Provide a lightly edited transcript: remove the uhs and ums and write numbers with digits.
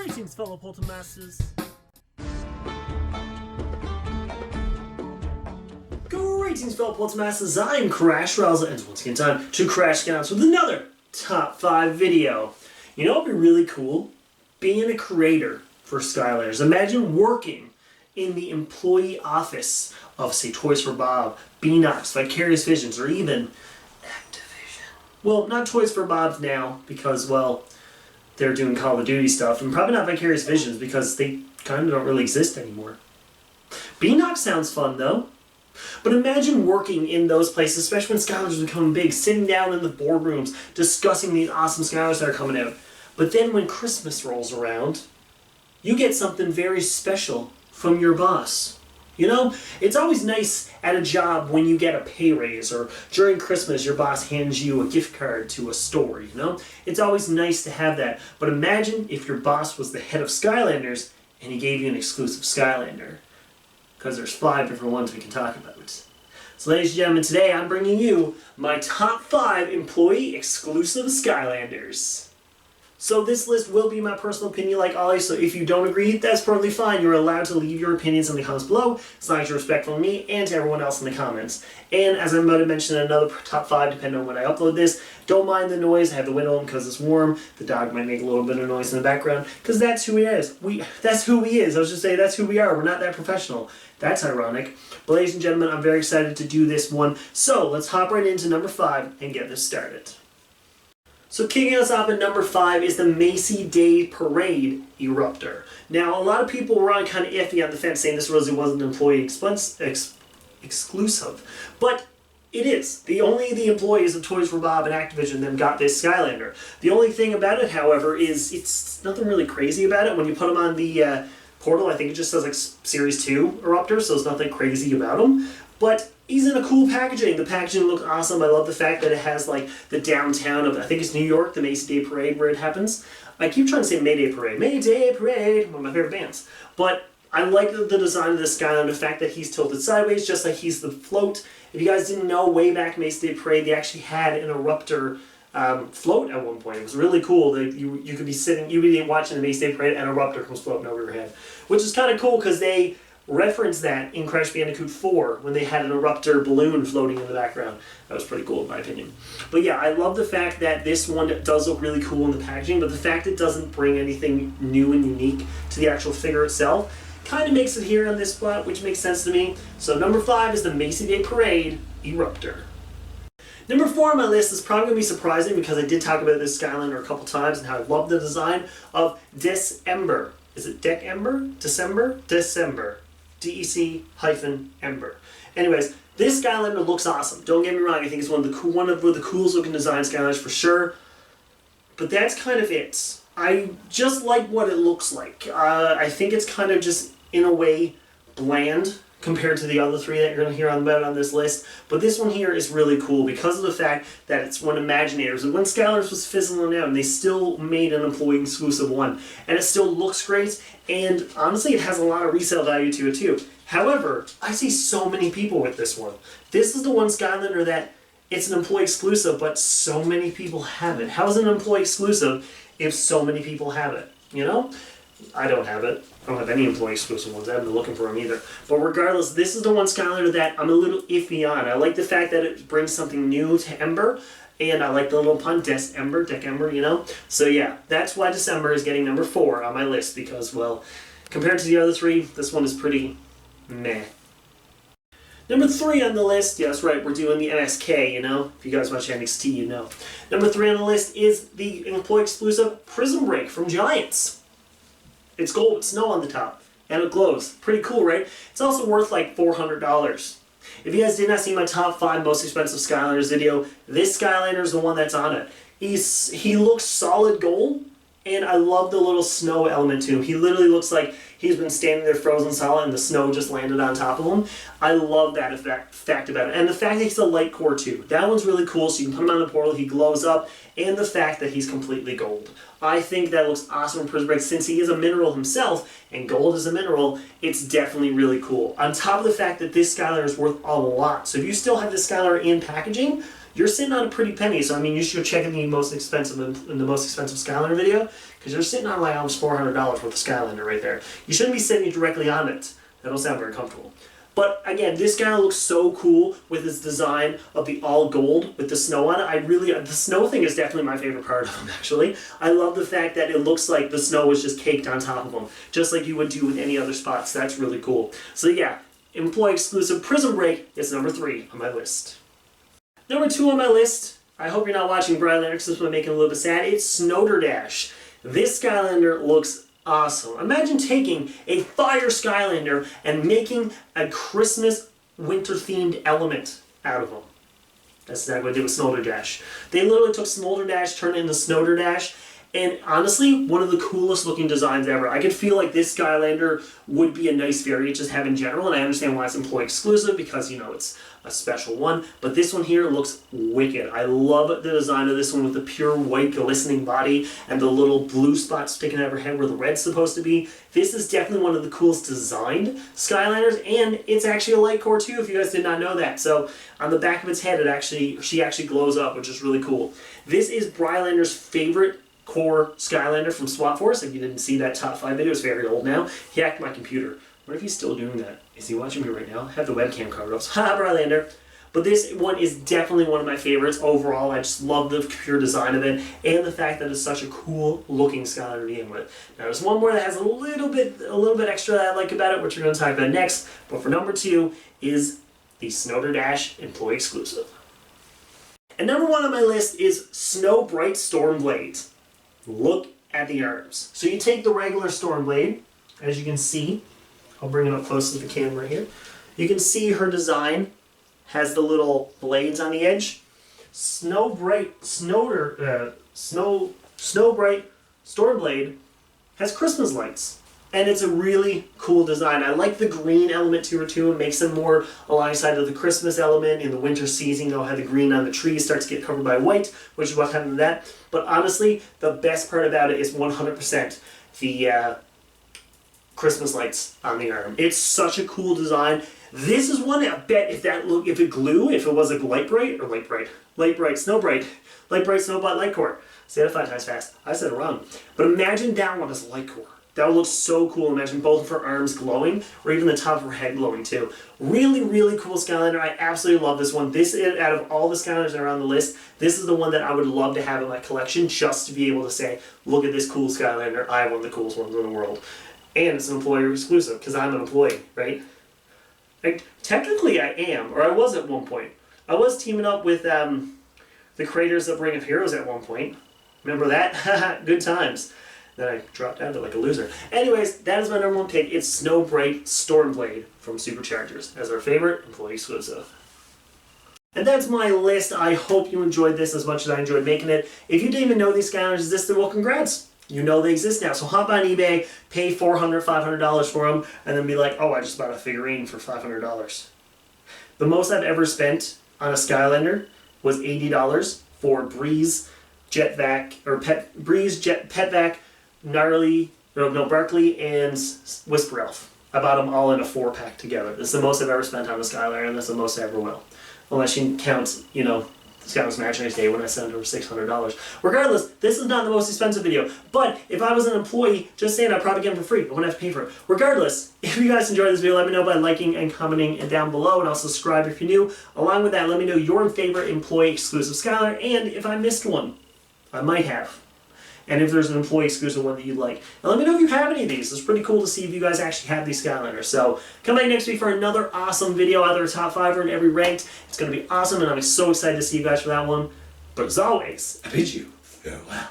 Greetings, fellow Poltermasters. Greetings, fellow Poltermasters. I'm Crash Rowsell, and it's once again time to crash Scouts with another top 5 video. You know what would be really cool? Being a creator for Skylanders. Imagine working in the employee office of, say, Toys for Bob, Beenox, Vicarious Visions, or even Activision. Well, not Toys for Bob now, because, well, they're doing Call of Duty stuff, and probably not Vicarious Visions because they kind of don't really exist anymore. Beenox sounds fun, though. But imagine working in those places, especially when Skylanders are becoming big, sitting down in the boardrooms, discussing these awesome Skylanders that are coming out. But then when Christmas rolls around, you get something very special from your boss. You know, it's always nice at a job when you get a pay raise, or during Christmas your boss hands you a gift card to a store, you know? It's always nice to have that. But imagine if your boss was the head of Skylanders and he gave you an exclusive Skylander. Because there's 5 different ones we can talk about. So ladies and gentlemen, today I'm bringing you my top 5 employee exclusive Skylanders. So this list will be my personal opinion like always, so if you don't agree, that's perfectly fine. You're allowed to leave your opinions in the comments below, as long as you're respectful of me and to everyone else in the comments. And as I might have mentioned in another top 5, depending on when I upload this, don't mind the noise. I have the window open because it's warm. The dog might make a little bit of noise in the background, because that's who he is. That's who he is. I was just saying that's who we are. We're not that professional. That's ironic. But ladies and gentlemen, I'm very excited to do this one. So let's hop right into number 5 and get this started. So kicking us off at number 5 is the Macy Day Parade Eruptor. Now, a lot of people were on kind of iffy on the fence, saying this really wasn't employee exclusive, but it is. Only the employees of Toys for Bob and Activision then got this Skylander. The only thing about it, however, is it's nothing really crazy about it. When you put them on the portal, I think it just says like Series 2 Eruptor, so there's nothing crazy about them. But he's in a cool packaging. The packaging looks awesome. I love the fact that it has like the downtown of, I think it's New York, the Macy Day Parade where it happens. I keep trying to say Mayday Parade. Mayday Parade, one of my favorite bands. But I like the design of this Skylander, the fact that he's tilted sideways, just like he's the float. If you guys didn't know, way back Macy Day Parade, they actually had an Eruptor float at one point. It was really cool that you could be sitting, you could be watching the Macy Day Parade and an Eruptor comes floating over your head. Which is kind of cool because they referenced that in Crash Bandicoot 4 when they had an Eruptor balloon floating in the background. That was pretty cool in my opinion. But yeah, I love the fact that this one does look really cool in the packaging, but the fact it doesn't bring anything new and unique to the actual figure itself kind of makes it here on this spot, which makes sense to me. So number 5 is the Macy Day Parade Eruptor. Number 4 on my list is probably going to be surprising because I did talk about this Skylander a couple times and how I love the design of December. Is it December? December. DEC-Ember. Anyways, this Skylander looks awesome. Don't get me wrong, I think it's one of the coolest looking design Skylanders for sure. But that's kind of it. I just like what it looks like. I think it's kind of just, in a way, bland compared to the other 3 that you're going to hear about on this list. But this one here is really cool because of the fact that it's one Imaginators. And when Skylanders was fizzling out, and they still made an employee exclusive one. And it still looks great, and honestly it has a lot of resale value to it too. However, I see so many people with this one. This is the one Skylander that it's an employee exclusive, but so many people have it. How is it an employee exclusive if so many people have it? You know? I don't have it. I don't have any employee exclusive ones. I haven't been looking for them either. But regardless, this is the one Skylander that I'm a little iffy on. I like the fact that it brings something new to Ember, and I like the little pun, December, you know? So yeah, that's why December is getting number 4 on my list because, well, compared to the other 3, this one is pretty meh. Number 3 on the list, yeah, that's right, we're doing the MSK, you know? If you guys watch NXT, you know. Number 3 on the list is the employee exclusive Prism Break from Giants. It's gold with snow on the top, and it glows. Pretty cool, right? It's also worth like $400. If you guys did not see my top 5 most expensive Skylanders video, this Skylander is the one that's on it. He looks solid gold, and I love the little snow element to him. He literally looks like he's been standing there frozen solid and the snow just landed on top of him. I love that fact about it. And the fact that he's a light core too. That one's really cool, so you can put him on the portal, he glows up, and the fact that he's completely gold. I think that looks awesome in Prism Break. Since he is a mineral himself, and gold is a mineral, it's definitely really cool. On top of the fact that this Skylander is worth a lot. So if you still have this Skylander in packaging, you're sitting on a pretty penny. So I mean, you should check in the most expensive Skylander video, because you're sitting on like almost $400 worth of Skylander right there. You shouldn't be sitting directly on it. That'll sound very comfortable. But again, this guy looks so cool with his design of the all gold with the snow on it. The snow thing is definitely my favorite part of him, actually. I love the fact that it looks like the snow was just caked on top of him, just like you would do with any other spots. That's really cool. So yeah, Employee Exclusive Prison Break is number 3 on my list. Number 2 on my list, I hope you're not watching Brylander because this will make it a little bit sad, it's Snowderdash. This Skylander looks awesome. Imagine taking a fire Skylander and making a Christmas winter themed element out of them. That's exactly what they did with Snowderdash. They literally took Snowderdash, turned it into Snowderdash, and honestly, one of the coolest looking designs ever. I could feel like this Skylander would be a nice variant just have in general, and I understand why it's employee exclusive because, you know, it's a special one, but this one here looks wicked. I love the design of this one with the pure white glistening body and the little blue spot sticking out of her head where the red's supposed to be. This is definitely one of the coolest designed Skylanders, and it's actually a light core too, if you guys did not know that. So on the back of its head, she actually glows up, which is really cool. This is Brylander's favorite core Skylander from SWAT Force. If you didn't see that top 5 video, it's very old now. He hacked my computer. What if he's still doing that? Is he watching me right now? I have the webcam covered up. Ha, Brylander. But this one is definitely one of my favorites overall. I just love the pure design of it and the fact that it's such a cool looking Skylander to begin with. Now there's one more that has a little bit extra that I like about it, which we're going to talk about next. But for number 2 is the Snowderdash Employee Exclusive. And number 1 on my list is Snow Bright Stormblade. Look at the arms. So you take the regular Stormblade, as you can see. I'll bring it up close to the camera here. You can see her design has the little blades on the edge. Snow Bright Stormblade Stormblade has Christmas lights. And it's a really cool design. I like the green element to her too. It makes them more alongside of the Christmas element. In the winter season, they'll have the green on the trees start to get covered by white, which is what happened to that. But honestly, the best part about it is 100% the Christmas lights on the arm. It's such a cool design. This is one I bet if it was like light bright snow bright light core. Say that 5 times fast. I said it wrong. But imagine that one as light core. That would look so cool. Imagine both of her arms glowing, or even the top of her head glowing too. Really, really cool Skylander. I absolutely love this one. This, out of all the Skylanders that are on the list, this is the one that I would love to have in my collection, just to be able to say, look at this cool Skylander. I have one of the coolest ones in the world. And it's an employee exclusive, because I'm an employee, right? Technically I am, or I was at one point. I was teaming up with the creators of Ring of Heroes at one point. Remember that? Good times. Then I dropped down to like a loser. Anyways, that is my number 1 pick. It's Snow Bright Stormblade from Superchargers as our favorite employee exclusive. And that's my list. I hope you enjoyed this as much as I enjoyed making it. If you didn't even know these Skylanders existed, well, congrats. You know they exist now. So hop on eBay, pay $400, $500 for them, and then be like, oh, I just bought a figurine for $500. The most I've ever spent on a Skylander was $80 for Breeze, Petvac, Barkley, and Whisper Elf. I bought them all in a 4-pack together. This is the most I've ever spent on a Skylander, and that's the most I ever will. Unless you count, Skylanders Imaginary Day when I spent over $600. Regardless, this is not the most expensive video. But if I was an employee, just saying, I'd probably get them for free. I wouldn't have to pay for it. Regardless, if you guys enjoyed this video, let me know by liking and commenting down below, and also subscribe if you're new. Along with that, let me know your favorite employee exclusive Skylander, and if I missed one. I might have. And if there's an employee exclusive one that you'd like. And let me know if you have any of these. It's pretty cool to see if you guys actually have these Skylanders. So come back next week for another awesome video, either a top 5 or in every ranked. It's going to be awesome, and I'm so excited to see you guys for that one. But as always, I bid you farewell.